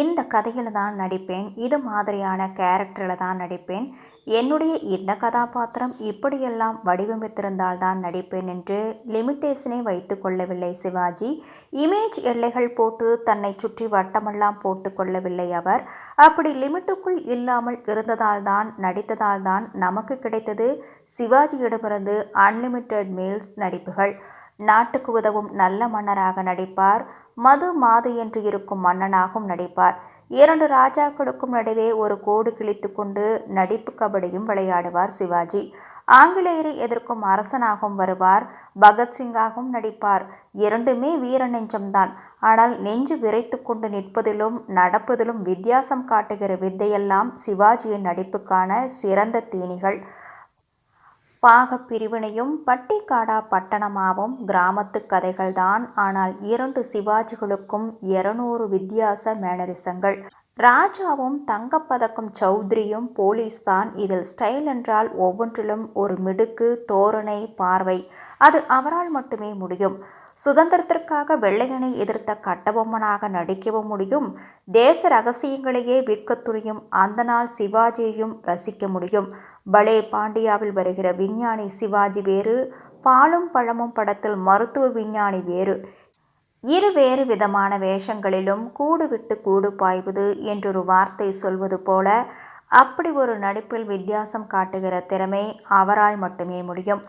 இந்த கதையில் தான் நடிப்பேன், இது மாதிரியான கேரக்டரில் தான் நடிப்பேன், என்னுடைய இந்த கதாபாத்திரம் இப்படியெல்லாம் வடிவமைத்திருந்தால் தான் நடிப்பேன் என்று லிமிட்டேஷனை வைத்து கொள்ளவில்லை சிவாஜி. இமேஜ் எல்லைகள் போட்டு தன்னை சுற்றி வட்டமெல்லாம் போட்டு கொள்ளவில்லை அவர். அப்படி லிமிட்டுக்குள் இல்லாமல் இருந்ததால் தான், நடித்ததால் தான் நமக்கு கிடைத்தது சிவாஜியிடமிருந்து அன்லிமிட்டெட் மீல்ஸ் நடிப்புகள். நாட்டுக்கு உதவும் நல்ல மன்னராக நடிப்பார், மது மாது என்று இருக்கும் மன்னனாகவும் நடிப்பார். இரண்டு ராஜாக்களுக்கும் நடுவே ஒரு கோடு கிழித்து கொண்டு நடிப்பு கபடியும் விளையாடுவார் சிவாஜி. ஆங்கிலேயரை எதிர்க்கும் அரசனாகவும் வருவார், பகத்சிங்காகவும் நடிப்பார். இரண்டுமே வீர நெஞ்சம்தான். ஆனால் நெஞ்சு விரைத்து கொண்டு நிற்பதிலும் நடப்பதிலும் வித்தியாசம் காட்டுகிற வித்தையெல்லாம் சிவாஜியின் நடிப்புக்கான சிறந்த தீனிகள். பாகப் பிரிவினையும் பட்டிக்காடா பட்டணமாவும் கிராமத்து கதைகள்தான். ஆனால் இரண்டு சிவாஜிகளுக்கும் 200 வித்தியாச மேனரிசங்கள். ராஜாவும் தங்கப்பதக்கம் சௌத்ரியும் போலீஸ்தான். இதில் ஸ்டைல் என்றால் ஒவ்வொன்றிலும் ஒரு மிடுக்கு, தோரணை, பார்வை. அது அவரால் மட்டுமே முடியும். சுதந்திரத்திற்காக வெள்ளையனை எதிர்த்த கட்டபொம்மனாக நடிக்கவும் முடியும். தேச ரகசியங்களையே விற்க துணியும் அந்த நாள் சிவாஜியையும் ரசிக்க முடியும். பலே பாண்டியாவில் வருகிற விஞ்ஞானி சிவாஜி வேறு, பாலும் பழமும் படத்தில் மருத்துவ விஞ்ஞானி வேறு. இரு வேறு விதமான வேஷங்களிலும் கூடு விட்டு கூடு பாய்வது என்றொரு வார்த்தை சொல்வது போல அப்படி ஒரு நடிப்பில் வித்தியாசம் காட்டுகிற திறமை அவரால் மட்டுமே முடியும்.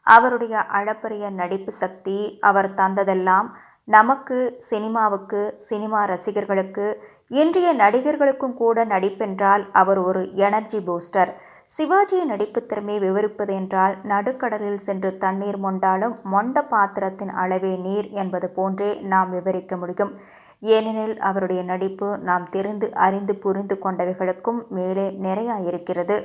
அவருடைய அளப்பரிய நடிப்பு சக்தி, அவர் தந்ததெல்லாம் நமக்கு, சினிமாவுக்கு, சினிமா ரசிகர்களுக்கு, இன்றைய நடிகர்களுக்கும் கூட. நடிப்பென்றால் அவர் ஒரு எனர்ஜி பூஸ்டர். சிவாஜியின் நடிப்பு திறமையை விவரிப்பது என்றால் நடுக்கடலில் சென்று தண்ணீர் மொண்டாலும் மொண்ட பாத்திரத்தின் அளவே நீர் என்பது போன்றே நாம் விவரிக்க முடியும். ஏனெனில் அவருடைய நடிப்பு நாம் தெரிந்து அறிந்து புரிந்து கொண்டவைகளுக்கும் மேலே நிறைய இருக்கிறது.